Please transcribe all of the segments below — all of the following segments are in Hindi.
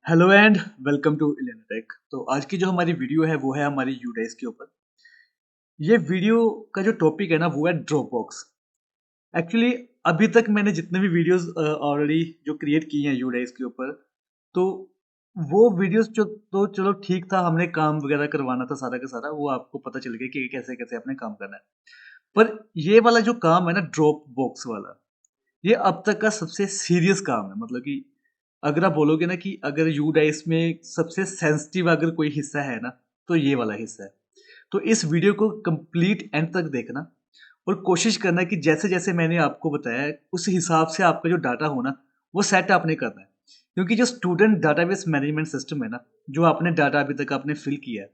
हेलो एंड वेलकम टू इलेनाटेक। तो आज की जो हमारी वीडियो है वो है हमारी यूडाइस के ऊपर। ये वीडियो का जो टॉपिक है ना वो है ड्रॉपबॉक्स। एक्चुअली अभी तक मैंने जितने भी वीडियोस ऑलरेडी जो क्रिएट की हैं यूडाइस के ऊपर, तो वो वीडियोस जो तो चलो ठीक था, हमने काम वगैरह करवाना था सारा का सारा, वो आपको पता चल गया कि कैसे कैसे अपने काम करना है। पर ये वाला जो काम है ना ड्रॉप बॉक्स वाला, ये अब तक का सबसे सीरियस काम है। मतलब कि अगर आप बोलोगे ना कि अगर यू डाइस में सबसे सेंसिटिव अगर कोई हिस्सा है ना, तो ये वाला हिस्सा है। तो इस वीडियो को कंप्लीट एंड तक देखना और कोशिश करना कि जैसे जैसे मैंने आपको बताया उस हिसाब से आपका जो डाटा हो ना वो सेट आपने करना है। क्योंकि जो स्टूडेंट डाटाबेस मैनेजमेंट सिस्टम है ना, जो आपने डाटा अभी तक आपने फिल किया है,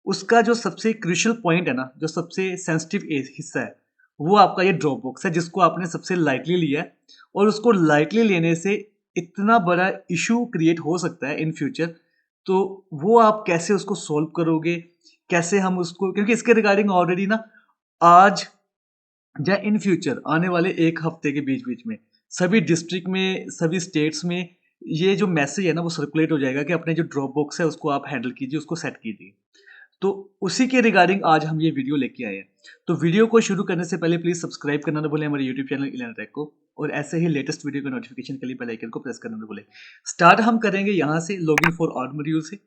उसका जो सबसे क्रूशियल पॉइंट है ना, जो सबसे सेंसिटिव हिस्सा है, वो आपका ये ड्रॉप बॉक्स है जिसको आपने सबसे लाइटली लिया है। और उसको लाइटली लेने से इतना बड़ा इशू क्रिएट हो सकता है इन फ्यूचर। तो वो आप कैसे उसको सॉल्व करोगे, कैसे हम उसको, क्योंकि इसके रिगार्डिंग ऑलरेडी ना आज या इन फ्यूचर आने वाले एक हफ्ते के बीच बीच में सभी डिस्ट्रिक्ट में, सभी स्टेट्स में ये जो मैसेज है ना वो सर्कुलेट हो जाएगा कि अपने जो ड्रॉप बॉक्स है उसको आप हैंडल कीजिए, उसको सेट कीजिए। तो उसी के रिगार्डिंग आज हम ये वीडियो लेके आए हैं। तो वीडियो को शुरू करने से पहले प्लीज सब्सक्राइब करना ना भूलें हमारे यूट्यूब चैनल इलेनाटेक को, और ऐसे ही लेटेस्ट वीडियो के नोटिफिकेशन के लिए बेल आइकन को प्रेस करना ना भूलें। स्टार्ट हम करेंगे यहाँ से लॉगिन फॉर ऑड मॉड्यूल से।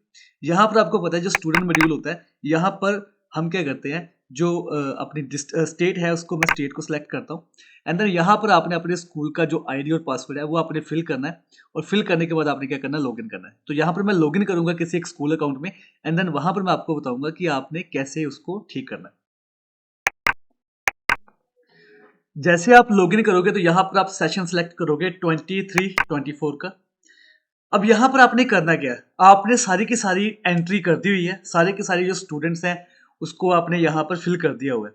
यहाँ पर आपको पता है जो स्टूडेंट मॉड्यूल होता है, यहाँ पर हम क्या करते हैं, जो अपनी स्टेट है उसको मैं स्टेट को सिलेक्ट करता हूँ। एंड देन यहाँ पर आपने अपने स्कूल का जो आईडी और पासवर्ड है वो आपने फिल करना है। और फिल करने के बाद आपने क्या करना है, लॉगिन करना है। तो यहाँ पर मैं लॉगिन करूंगा किसी एक स्कूल अकाउंट में, एंड देन वहां पर मैं आपको बताऊंगा कि आपने कैसे उसको ठीक करना है। जैसे आप लॉगिन करोगे तो यहाँ पर आप सेशन सेलेक्ट करोगे 23-24 का। अब यहाँ पर आपने करना क्या है, आपने सारी की सारी एंट्री कर दी हुई है, सारे के सारे जो स्टूडेंट्स हैं उसको आपने यहाँ पर फिल कर दिया हुआ है।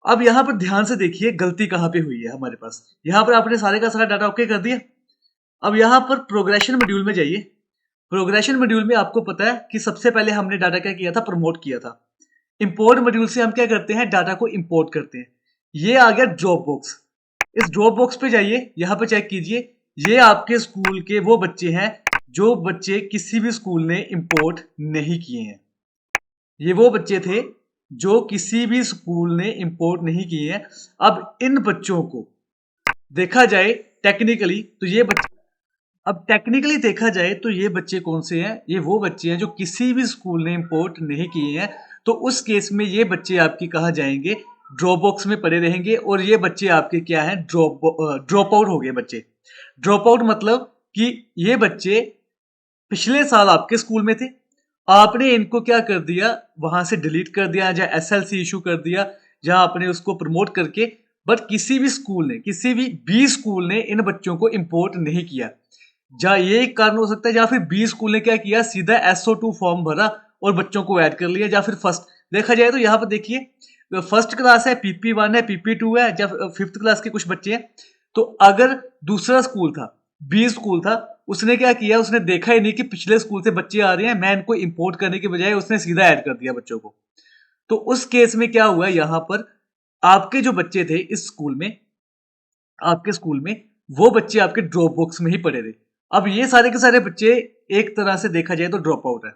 अब यहाँ पर ध्यान से देखिए गलती कहाँ पे हुई है हमारे पास। यहाँ पर आपने सारे का सारा डाटा ओके कर दिया। अब यहाँ पर प्रोग्रेशन मॉड्यूल में जाइए। प्रोग्रेशन मॉड्यूल में आपको पता है कि सबसे पहले हमने डाटा क्या किया था, प्रमोट किया था। इंपोर्ट मॉड्यूल से हम क्या करते हैं, डाटा को इंपोर्ट करते हैं। ये आ गया ड्रॉप बॉक्स। इस ड्रॉप बॉक्स पे जाइए, यहाँ पे चेक कीजिए। ये आपके स्कूल के वो बच्चे हैं जो बच्चे किसी भी स्कूल ने इंपोर्ट नहीं किए हैं। ये वो बच्चे थे जो किसी भी स्कूल ने इंपोर्ट नहीं किए हैं। अब इन बच्चों को देखा जाए टेक्निकली तो ये बच्चे, अब टेक्निकली देखा जाए तो ये बच्चे कौन से हैं, ये वो बच्चे हैं जो किसी भी स्कूल ने इंपोर्ट नहीं किए हैं। तो उस केस में ये बच्चे आपके कहा जाएंगे, ड्रॉप बॉक्स में पड़े रहेंगे। और ये बच्चे आपके क्या हैं, ड्रॉप आउट हो गए बच्चे। ड्रॉप आउट मतलब कि ये बच्चे पिछले साल आपके स्कूल में थे, आपने इनको क्या कर दिया, वहां से डिलीट कर दिया या एसएलसी इशू कर दिया, या आपने उसको प्रमोट करके। बट किसी भी स्कूल ने, किसी भी बी स्कूल ने इन बच्चों को इंपोर्ट नहीं किया। या ये एक कारण हो सकता है, या फिर बी स्कूल ने क्या किया, सीधा SO2 फॉर्म भरा और बच्चों को ऐड कर लिया। या फिर फर्स्ट देखा जाए तो यहाँ पर देखिए फर्स्ट क्लास है, PP1 है, PP2 है, या फिफ्थ क्लास के कुछ बच्चे हैं। तो अगर दूसरा स्कूल था, बी स्कूल था, उसने क्या किया, उसने देखा ही नहीं कि पिछले स्कूल से बच्चे आ रहे हैं, मैं इनको इंपोर्ट करने के बजाय उसने सीधा ऐड कर दिया बच्चों को। तो उस केस में क्या हुआ, यहाँ पर आपके जो बच्चे थे इस स्कूल में, आपके स्कूल में, वो बच्चे आपके ड्रॉप बॉक्स में ही पड़े थे। अब ये सारे के सारे बच्चे एक तरह से देखा जाए तो ड्रॉप आउट है।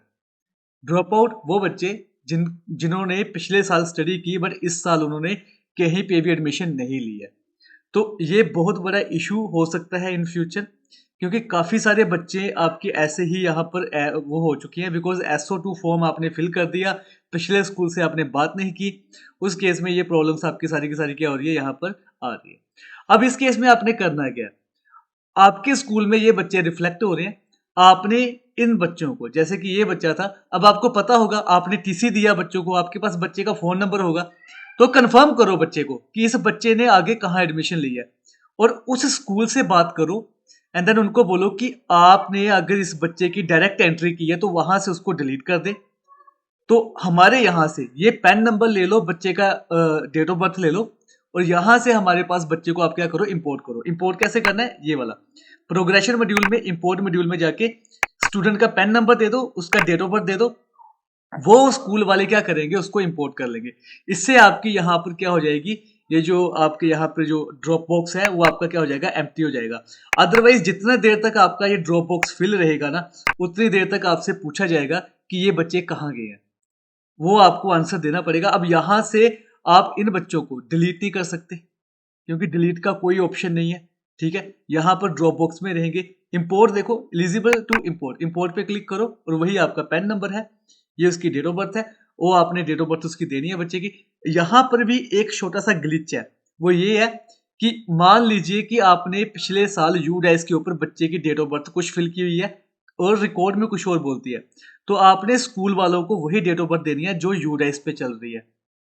ड्रॉप आउट वो बच्चे जिन्होंने पिछले साल स्टडी की बट इस साल उन्होंने कहीं पे भी एडमिशन नहीं ली है। तो ये बहुत बड़ा इशू हो सकता है इन फ्यूचर, क्योंकि काफ़ी सारे बच्चे आपके ऐसे ही यहाँ पर वो हो चुके हैं, बिकॉज SO2 फॉर्म आपने फिल कर दिया, पिछले स्कूल से आपने बात नहीं की। उस केस में ये प्रॉब्लम्स आपकी सारी की सारी क्या हो रही है, यहाँ पर आ रही है। अब इस केस में आपने करना है क्या, आपके स्कूल में ये बच्चे रिफ्लेक्ट हो रहे हैं, आपने इन बच्चों को, जैसे कि ये बच्चा था, अब आपको पता होगा, आपने टीसी दिया बच्चों को, आपके पास बच्चे का फोन नंबर होगा, तो कंफर्म करो बच्चे को कि इस बच्चे ने आगे कहाँ एडमिशन लिया है, और उस स्कूल से बात करो। एंड देन उनको बोलो कि आपने अगर इस बच्चे की डायरेक्ट एंट्री की है तो वहां से उसको डिलीट कर दे। तो हमारे यहाँ से ये पेन नंबर ले लो, बच्चे का डेट ऑफ बर्थ ले लो, और यहाँ से हमारे पास बच्चे को आप क्या करो, इंपोर्ट करो। इंपोर्ट कैसे करना है, ये वाला प्रोग्रेशन मॉड्यूल में, इंपोर्ट मॉड्यूल में जाके स्टूडेंट का पेन नंबर दे दो, उसका डेट ऑफ बर्थ दे दो, वो स्कूल वाले क्या करेंगे, उसको इंपोर्ट कर लेंगे। इससे आपकी यहाँ पर क्या हो जाएगी, ये जो आपके यहाँ पे जो ड्रॉप बॉक्स है वो आपका क्या हो जाएगा, एम्प्टी हो जाएगा। अदरवाइज जितना देर तक आपका ये ड्रॉप बॉक्स फिल रहेगा ना, उतनी देर तक आपसे पूछा जाएगा कि ये बच्चे कहाँ गए हैं, वो आपको आंसर देना पड़ेगा। अब यहाँ से आप इन बच्चों को डिलीट नहीं कर सकते क्योंकि डिलीट का कोई ऑप्शन नहीं है, ठीक है। यहाँ पर ड्रॉप बॉक्स में रहेंगे। इंपोर्ट देखो, एलिजिबल टू इंपोर्ट, इंपोर्ट पे क्लिक करो और वही आपका पैन नंबर है, ये उसकी डेट ऑफ बर्थ है, वो आपने डेट ऑफ बर्थ उसकी देनी है बच्चे की। यहाँ पर भी एक छोटा सा ग्लिच है, वो ये है कि मान लीजिए कि आपने पिछले साल यूडाइस के ऊपर बच्चे की डेट ऑफ बर्थ कुछ फिल की हुई है और रिकॉर्ड में कुछ और बोलती है, तो आपने स्कूल वालों को वही डेट ऑफ बर्थ देनी है जो यूडाइस पे चल रही है,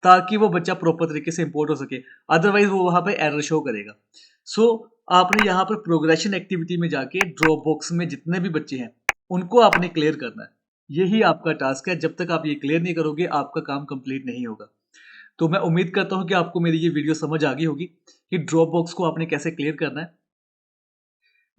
ताकि वो बच्चा प्रॉपर तरीके से इंपोर्ट हो सके। अदरवाइज वो वहां पे एरर शो करेगा। सो आपने यहाँ पर प्रोग्रेशन एक्टिविटी में जाके ड्रॉप बॉक्स में जितने भी बच्चे हैं उनको आपने क्लियर करना है। यही आपका टास्क है। जब तक आप ये क्लियर नहीं करोगे आपका काम कंप्लीट नहीं होगा। तो मैं उम्मीद करता हूँ कि आपको मेरी ये वीडियो समझ आ गई होगी कि ड्रॉप बॉक्स को आपने कैसे क्लियर करना है।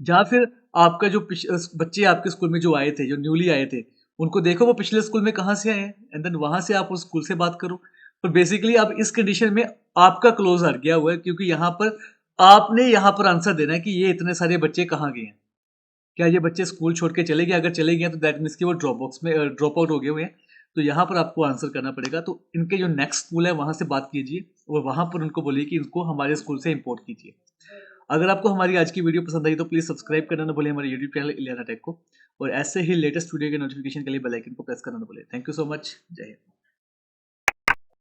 या फिर आपका जो बच्चे आपके स्कूल में जो आए थे, जो न्यूली आए थे, उनको देखो वो पिछले स्कूल में कहाँ से आए हैं एंड देन वहां से आप उस स्कूल से बात करो। पर बेसिकली अब इस कंडीशन में आपका क्लोज हट गया हुआ है क्योंकि यहाँ पर आपने यहाँ पर आंसर देना है कि ये इतने सारे बच्चे कहाँ गए हैं। क्या ये बच्चे स्कूल छोड़ के चले गए? अगर चले गए तो दैट मीन्स कि वो ड्रॉप बॉक्स में ड्रॉप आउट हो गए हुए हैं। तो यहाँ पर आपको आंसर करना पड़ेगा। तो इनके जो नेक्स्ट स्कूल है वहाँ से बात कीजिए और वहाँ पर उनको बोलिए कि इनको हमारे स्कूल से इम्पोर्ट कीजिए। अगर आपको हमारी आज की वीडियो पसंद आई तो प्लीज़ सब्सक्राइब करना ना भूलें हमारे यूट्यूब चैनल इलियाना टेक को, और ऐसे ही लेटेस्ट वीडियो के नोटिफिकेशन के लिए बेल आइकन को प्रेस करना ना भूलें। Thank you so much. जय हिंद।